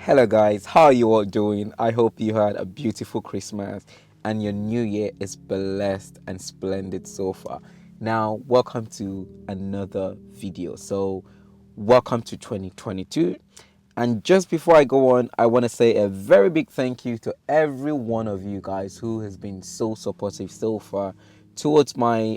Hello guys, how are you all doing? I hope you had a beautiful Christmas and your new year is blessed and splendid so far. Now, welcome to another video. Welcome to 2022. And just before I go on, I want to say a very big thank you to every one of you guys who has been so supportive so far towards my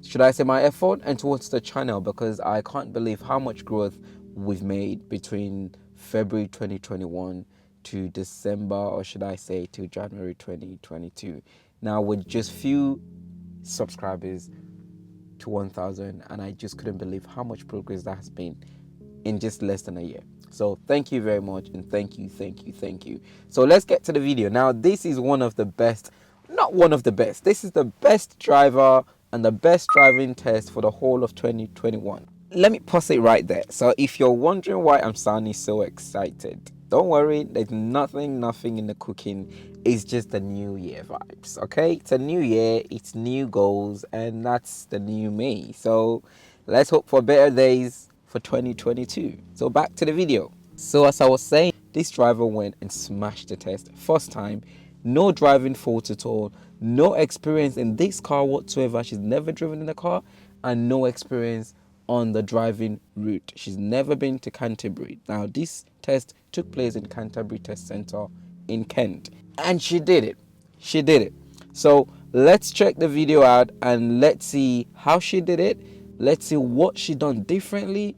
should I say my effort and towards the channel, because I can't believe how much growth we've made between February 2021 to December, or should I say to January 2022. Now with just few subscribers to 1,000, and I just couldn't believe how much progress that has been in just less than a year. So thank you very much, and thank you. So let's get to the video. Now this is one of the best, not one of the best, this is the best driver and the best driving test for the whole of 2021. Let me pause it right there. So if you're wondering why I'm sounding so excited, don't worry, there's nothing in the cooking. It's just the new year vibes, okay? It's a new year, it's new goals, and that's the new me. So let's hope for better days for 2022. So back to the video. So as I was saying, this driver went and smashed the test first time. No driving faults at all, no experience in this car whatsoever. She's never driven in the car, and no experience on the driving route. She's never been to Canterbury. Now this test took place in Canterbury Test Centre in Kent, and she did it. So let's check the video out and let's see how she did it. Let's see what she done differently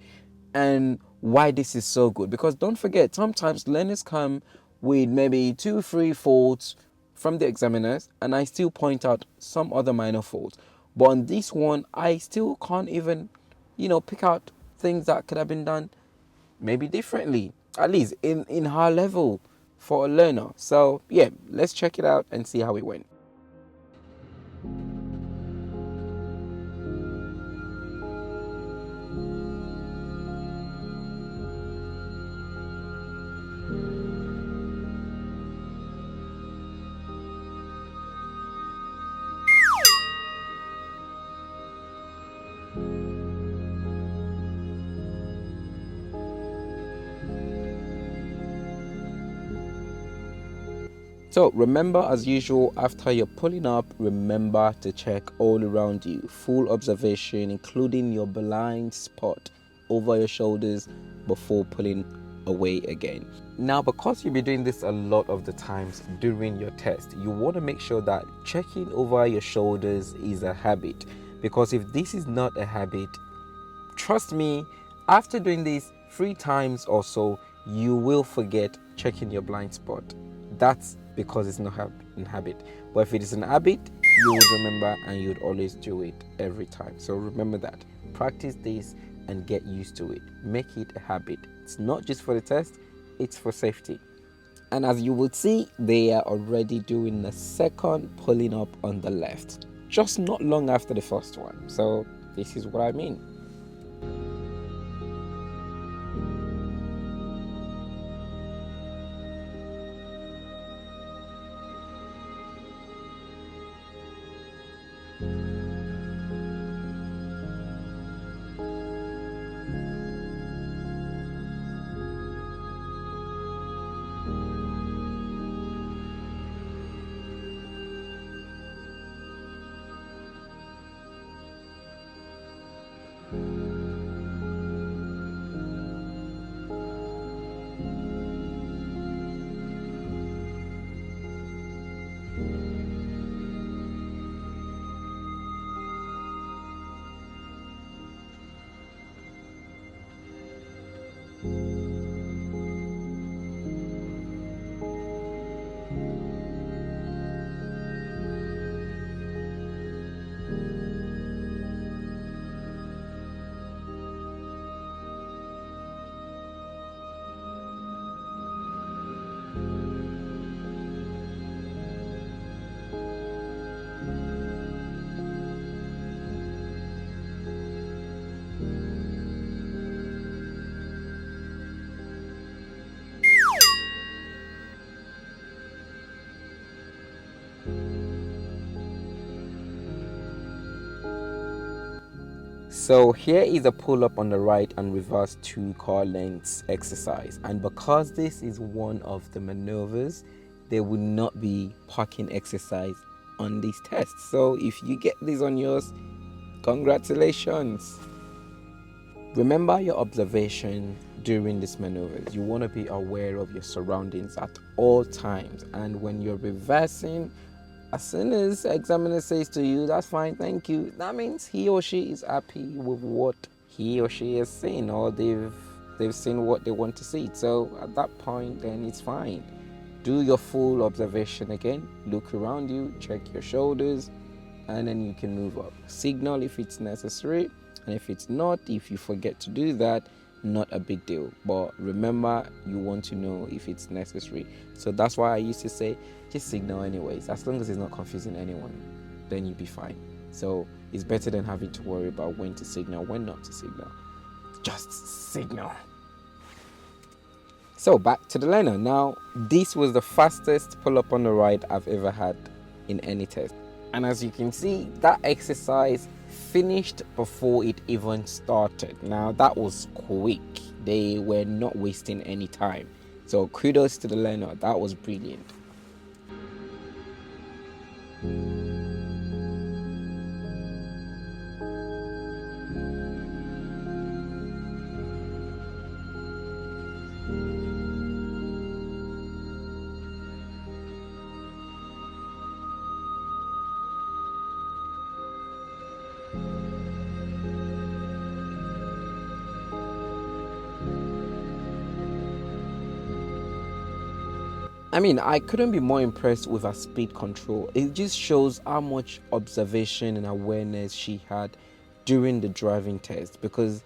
and why this is so good. Because don't forget, sometimes learners come with maybe 2-3 faults from the examiners, and I still point out some other minor faults. But on this one, I still can't even, pick out things that could have been done maybe differently, at least in her level for a learner. So yeah, let's check it out and see how it went. So remember, as usual, after you're pulling up, remember to check all around you. Full observation, including your blind spot over your shoulders before pulling away again. Now, because you'll be doing this a lot of the times during your test, you want to make sure that checking over your shoulders is a habit. Because if this is not a habit, trust me, after doing this 3 times or so, you will forget checking your blind spot. That's because it's not a habit. But if it is an habit, you would remember and you would always do it every time. So remember that. Practice this and get used to it. Make it a habit. It's not just for the test, it's for safety. And as you would see, they are already doing the second pulling up on the left, just not long after the first one. So this is what I mean. So here is a pull up on the right and reverse 2 car lengths exercise, and because this is one of the maneuvers, there will not be parking exercise on these tests. So if you get this on yours, congratulations. Remember your observation during these maneuvers. You want to be aware of your surroundings at all times, and when you're reversing, as soon as the examiner says to you, that's fine, thank you, that means he or she is happy with what he or she has seen, or they've seen what they want to see. So at that point, then it's fine. Do your full observation again, look around you, check your shoulders, and then you can move up. Signal if it's necessary, and if it's not, if you forget to do that, not a big deal. But remember, you want to know if it's necessary. So that's why I used to say, just signal anyways. As long as it's not confusing anyone, then you'll be fine. So it's better than having to worry about when to signal, when not to signal. Just signal. So back to the learner. Now, this was the fastest pull up on the right I've ever had in any test. And as you can see, that exercise finished before it even started. Now, that was quick. They were not wasting any time. So kudos to the learner. That was brilliant. I mean, I couldn't be more impressed with her speed control. It just shows how much observation and awareness she had during the driving test, because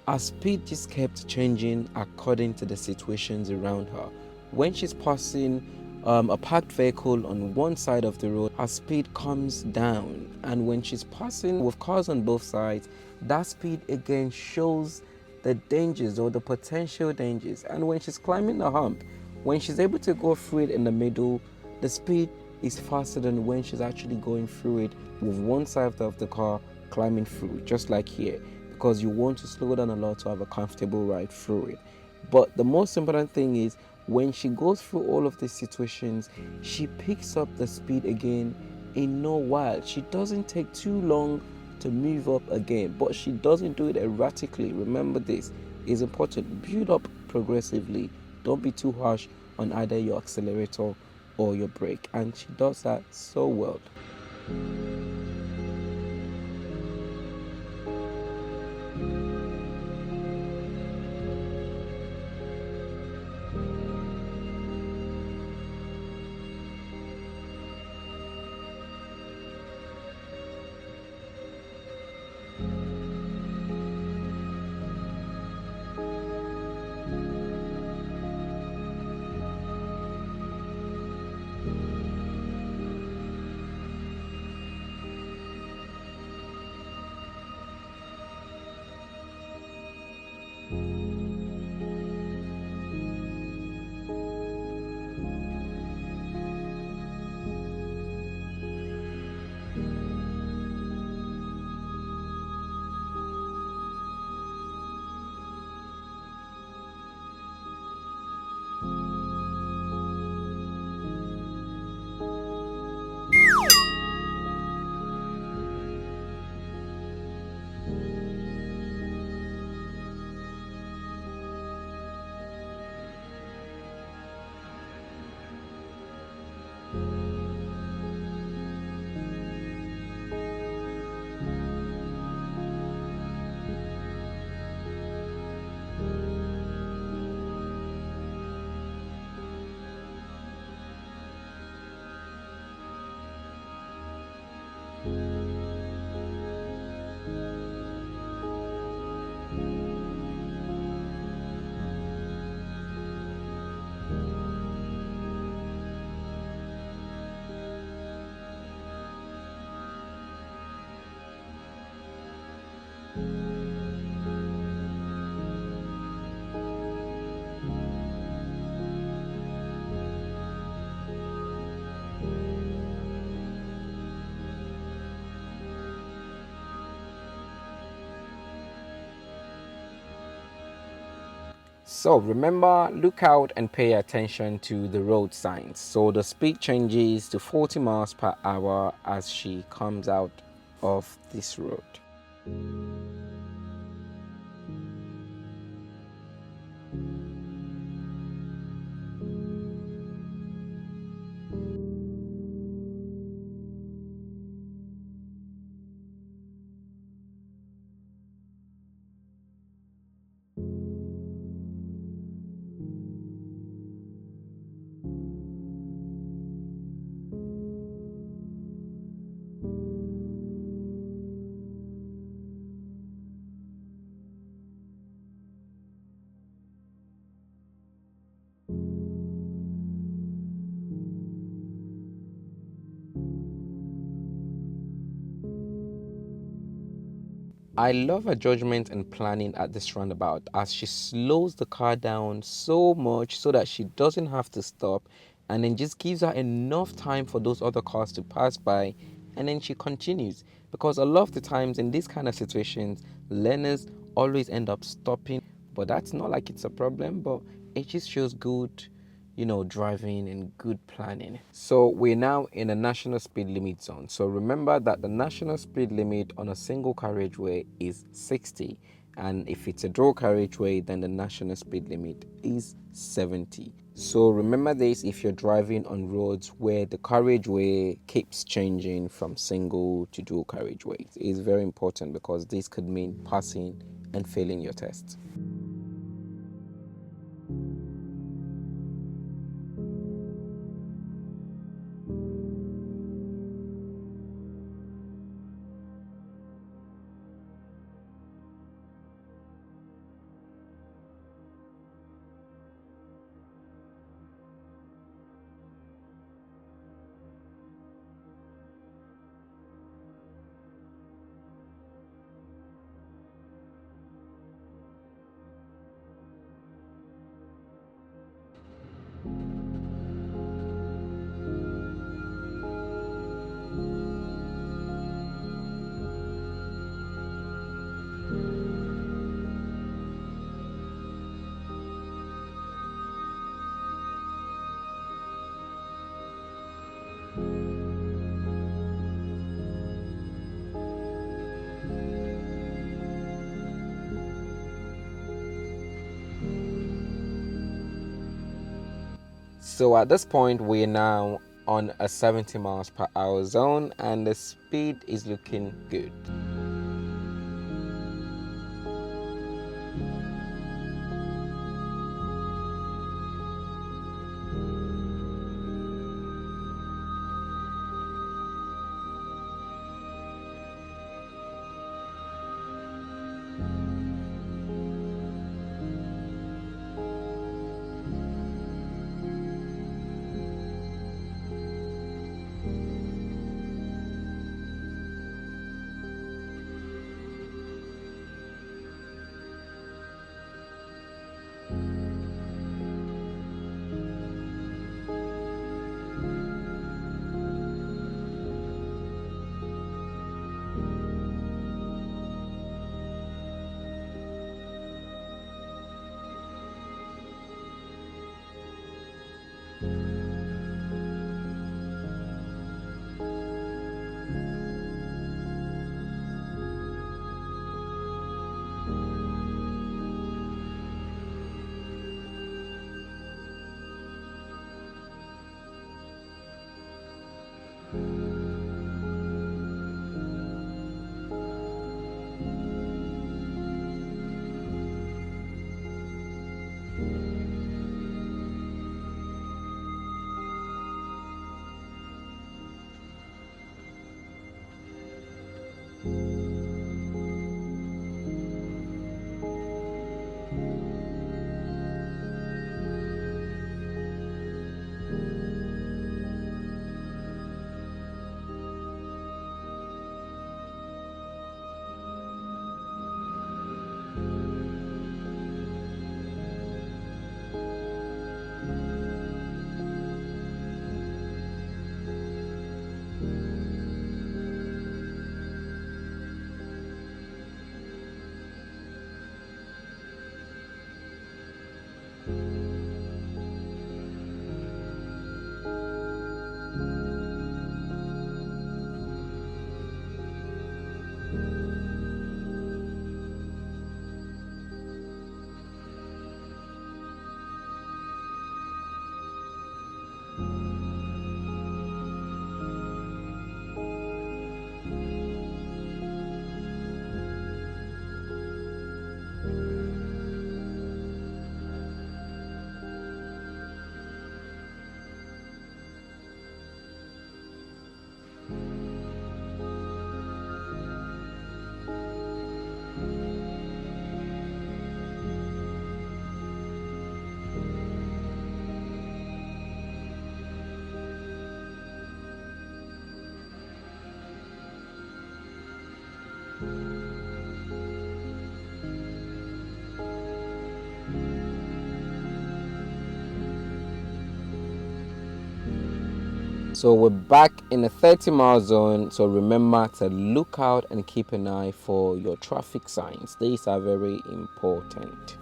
her speed just kept changing according to the situations around her. When she's passing a parked vehicle on one side of the road, her speed comes down, and when she's passing with cars on both sides, that speed again shows the dangers or the potential dangers. And when she's climbing the hump, when she's able to go through it in the middle, the speed is faster than when she's actually going through it with one side of the car climbing through, just like here, because you want to slow down a lot to have a comfortable ride through it. But the most important thing is, when she goes through all of these situations, she picks up the speed again in no while. She doesn't take too long to move up again, but she doesn't do it erratically. Remember, this is important. Build up progressively. Don't be too harsh on either your accelerator or your brake, and she does that so well. So remember, look out and pay attention to the road signs. So the speed changes to 40 miles per hour as she comes out of this road. I love her judgment and planning at this roundabout as she slows the car down so much so that she doesn't have to stop, and then just gives her enough time for those other cars to pass by, and then she continues. Because a lot of the times in these kind of situations, learners always end up stopping, but that's not like it's a problem, but it just shows good, driving and good planning. So we're now in a national speed limit zone. So remember that the national speed limit on a single carriageway is 60. And if it's a dual carriageway, then the national speed limit is 70. So remember this if you're driving on roads where the carriageway keeps changing from single to dual carriageway. It's very important because this could mean passing and failing your test. So at this point, we're now on a 70 miles per hour zone and the speed is looking good. So we're back in a 30-mile zone, so remember to look out and keep an eye for your traffic signs. These are very important.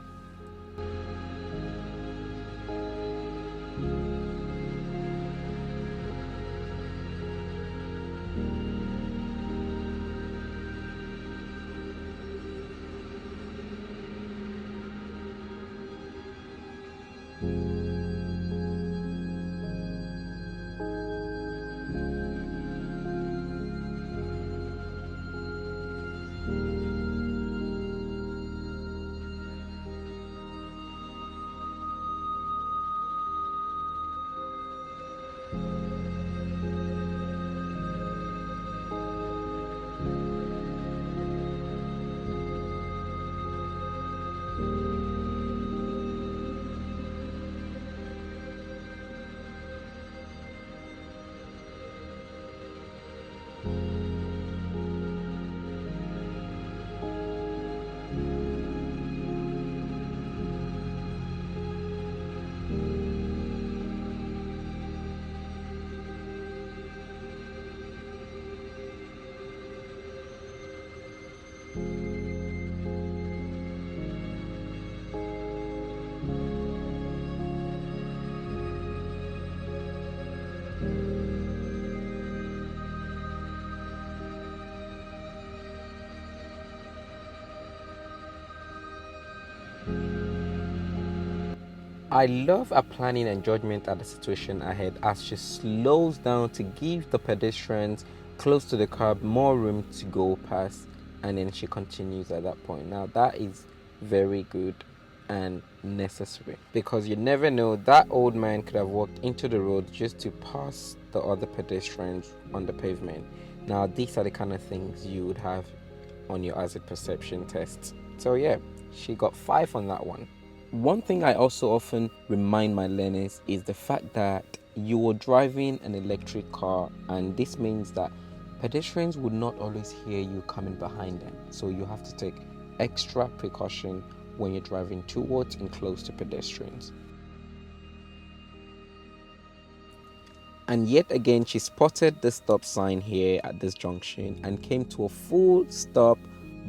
I love her planning and judgment at the situation ahead as she slows down to give the pedestrians close to the curb more room to go past, and then she continues at that point. Now that is very good and necessary, because you never know, that old man could have walked into the road just to pass the other pedestrians on the pavement. Now these are the kind of things you would have on your hazard perception tests. So yeah, she got 5 on that one. One thing I also often remind my learners is the fact that you are driving an electric car, and this means that pedestrians would not always hear you coming behind them. So you have to take extra precaution when you're driving towards and close to pedestrians. And yet again, she spotted the stop sign here at this junction and came to a full stop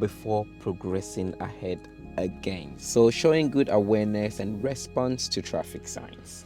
before progressing ahead again. So showing good awareness and response to traffic signs.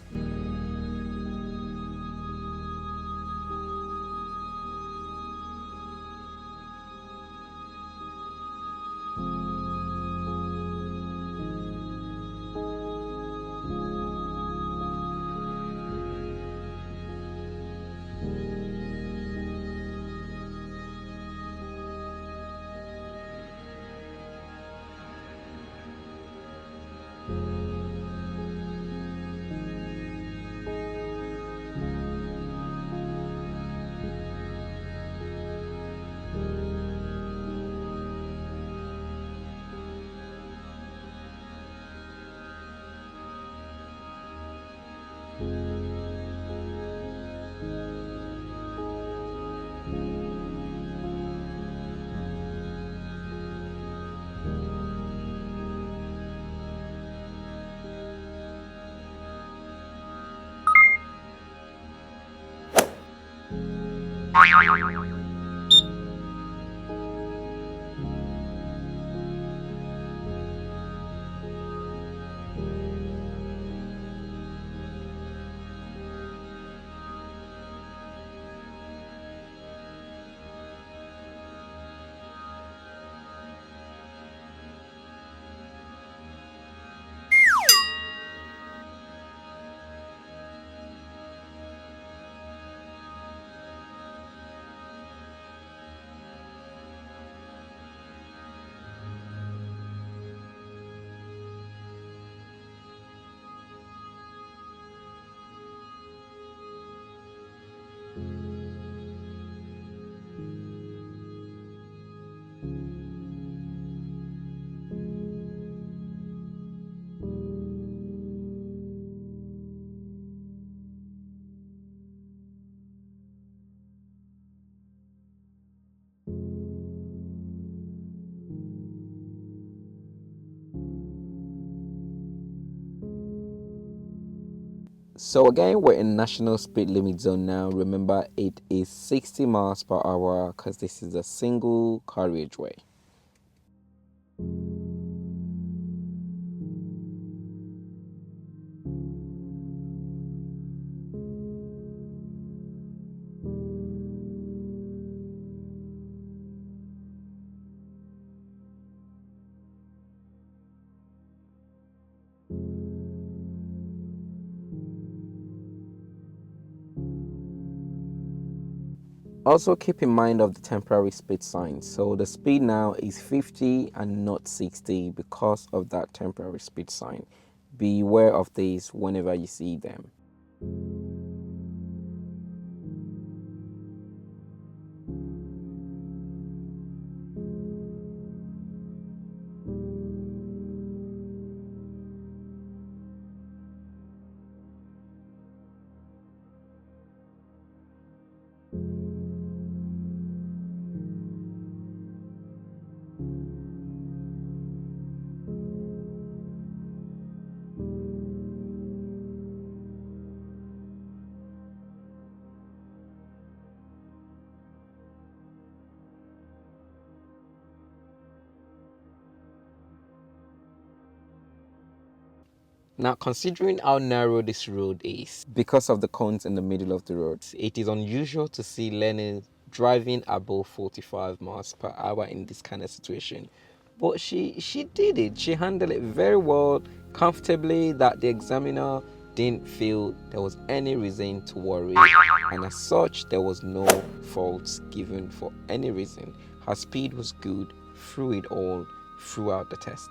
So again, we're in national speed limit zone now. Remember, it is 60 miles per hour because this is a single carriageway. Also keep in mind of the temporary speed sign. So the speed now is 50 and not 60 because of that temporary speed sign. Be aware of these whenever you see them. Now, considering how narrow this road is, because of the cones in the middle of the road, it is unusual to see learners driving above 45 miles per hour in this kind of situation. But she did it. She handled it very well, comfortably, that the examiner didn't feel there was any reason to worry. And as such, there was no faults given for any reason. Her speed was good through it all, throughout the test.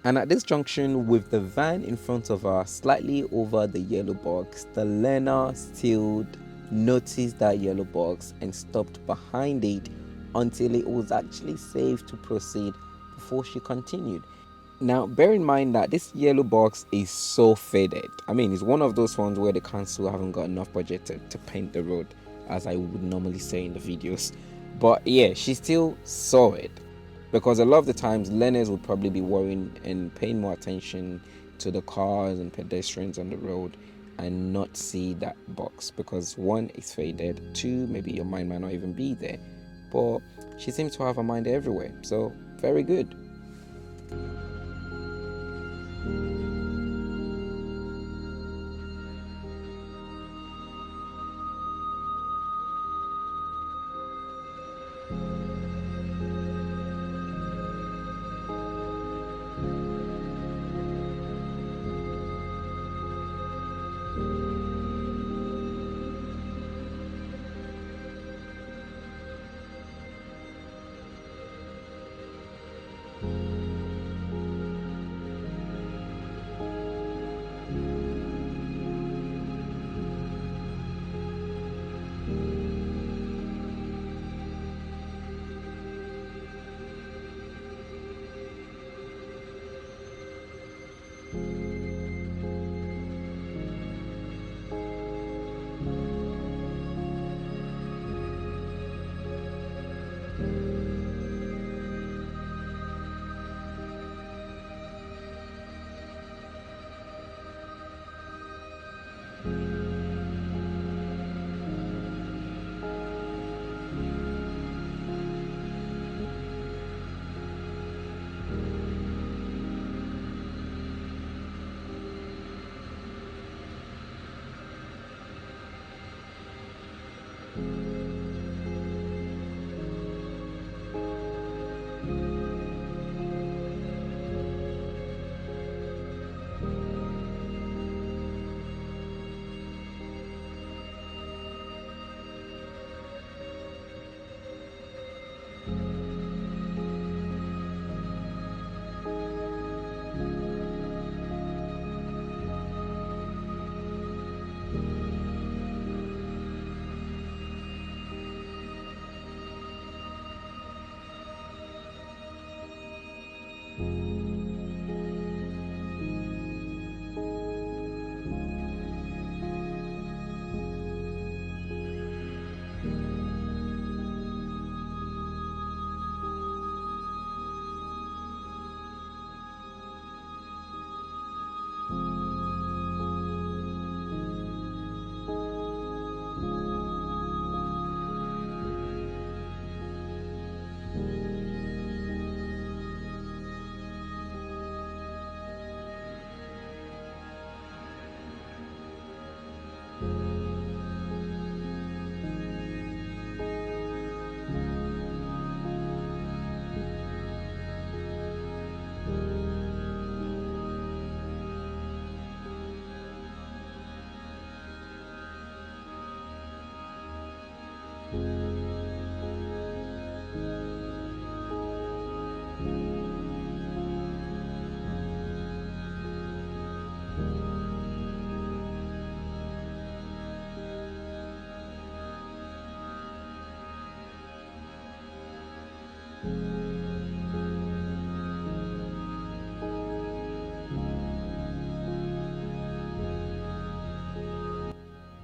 And at this junction, with the van in front of her slightly over the yellow box, the learner still noticed that yellow box and stopped behind it until it was actually safe to proceed before she continued. Now, bear in mind that this yellow box is so faded. I mean, it's one of those ones where the council haven't got enough budget to paint the road, as I would normally say in the videos. But yeah, she still saw it, because a lot of the times learners would probably be worrying and paying more attention to the cars and pedestrians on the road and not see that box, because one, it's faded, two, maybe your mind might not even be there. But she seems to have her mind everywhere, so very good.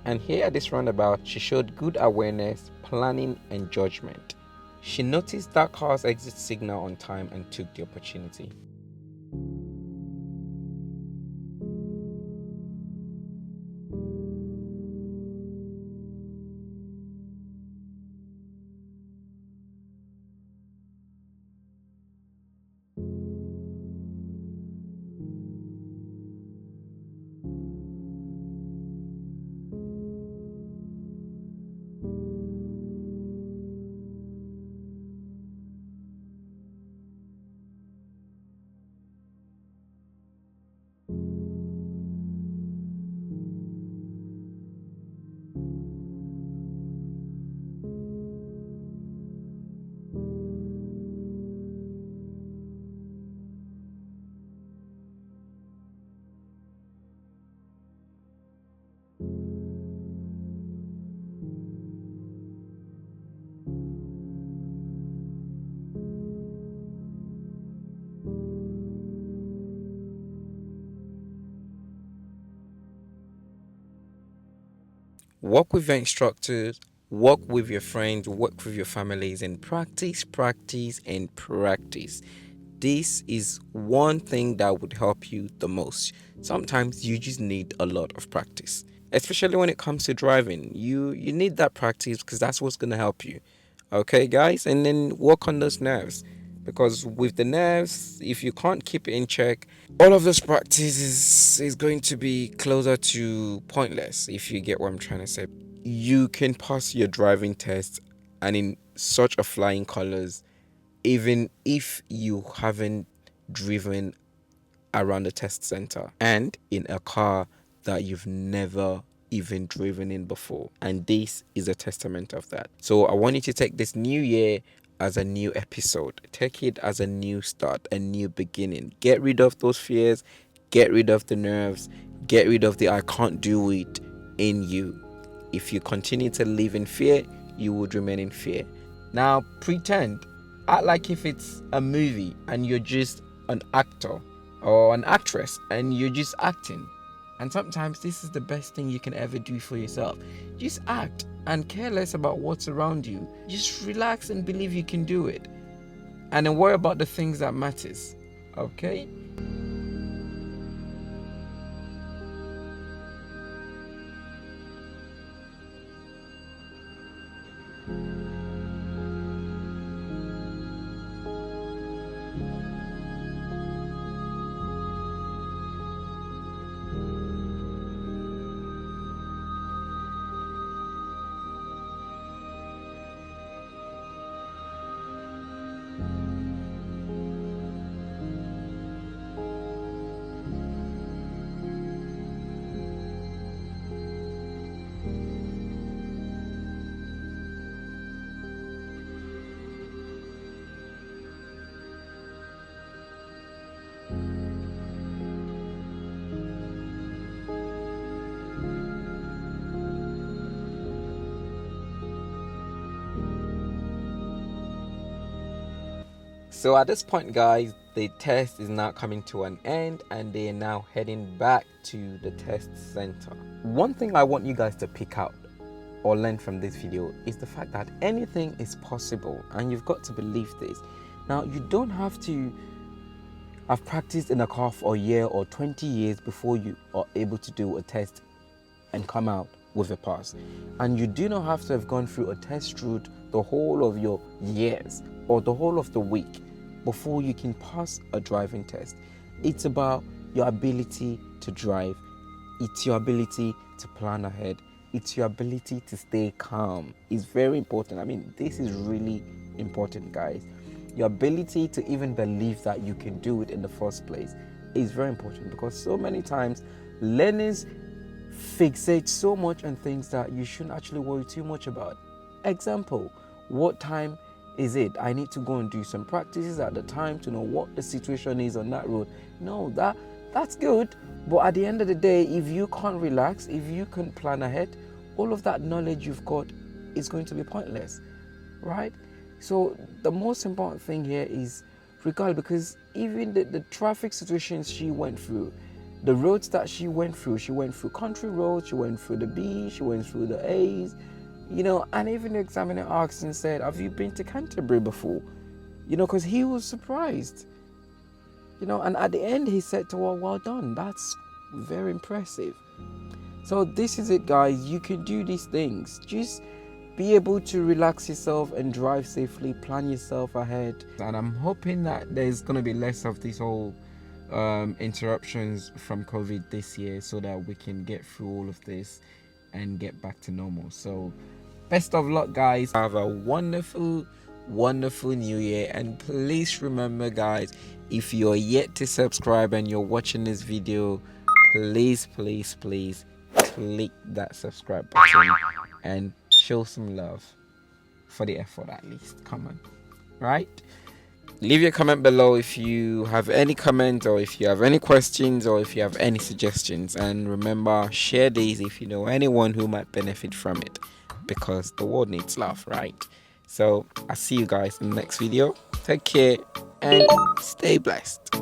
And here at this roundabout, she showed good awareness, planning, and judgment. She noticed that car's exit signal on time and took the opportunity. Work with your instructors, work with your friends, work with your families, and practice, practice, and practice. This is one thing that would help you the most. Sometimes you just need a lot of practice, especially when it comes to driving. You need that practice because that's what's going to help you. Okay, guys, and then work on those nerves, because with the nerves, if you can't keep it in check, all of this practice is going to be closer to pointless, if you get what I'm trying to say. You can pass your driving test and in such a flying colors, even if you haven't driven around the test center and in a car that you've never even driven in before. And this is a testament of that. So I want you to take this new year as a new episode. Take it as a new start, a new beginning. Get rid of those fears, get rid of the nerves, get rid of the I can't do it in you. If you continue to live in fear, you would remain in fear. Now pretend, act like if it's a movie and you're just an actor or an actress and you're just acting. And sometimes this is the best thing you can ever do for yourself. Just act and care less about what's around you. Just relax and believe you can do it. And then worry about the things that matters. Okay? So at this point, guys, the test is now coming to an end and they are now heading back to the test center. One thing I want you guys to pick out or learn from this video is the fact that anything is possible, and you've got to believe this. Now, you don't have to have practiced in a car for a year or 20 years before you are able to do a test and come out with a pass. And you do not have to have gone through a test route the whole of your years or the whole of the week before you can pass a driving test. It's about your ability to drive. It's your ability to plan ahead. It's your ability to stay calm. It's very important. I mean, this is really important, guys. Your ability to even believe that you can do it in the first place is very important, because so many times learners fixate so much on things that you shouldn't actually worry too much about. Example, what time is it? I need to go and do some practices at the time to know what the situation is on that road. No, that's good. But at the end of the day, if you can't relax, if you can't plan ahead, all of that knowledge you've got is going to be pointless, right? So the most important thing here is regard, because even the traffic situations she went through, the roads that she went through country roads, she went through the B's, she went through the A's, you know, and even the examiner asked and said, have you been to Canterbury before? You know, because he was surprised. You know, and at the end he said to her, well done, that's very impressive. So this is it, guys. You can do these things. Just be able to relax yourself and drive safely, plan yourself ahead. And I'm hoping that there's going to be less of these whole interruptions from COVID this year, so that we can get through all of this and get back to normal. So best of luck, guys. Have a wonderful new year, and please remember, guys, if you're yet to subscribe and you're watching this video, please click that subscribe button and show some love for the effort, at least. Come on, right? Leave your comment below if you have any comment, or if you have any questions, or if you have any suggestions. And remember, share these if you know anyone who might benefit from it, because the world needs love, right? So I'll see you guys in the next video. Take care and stay blessed.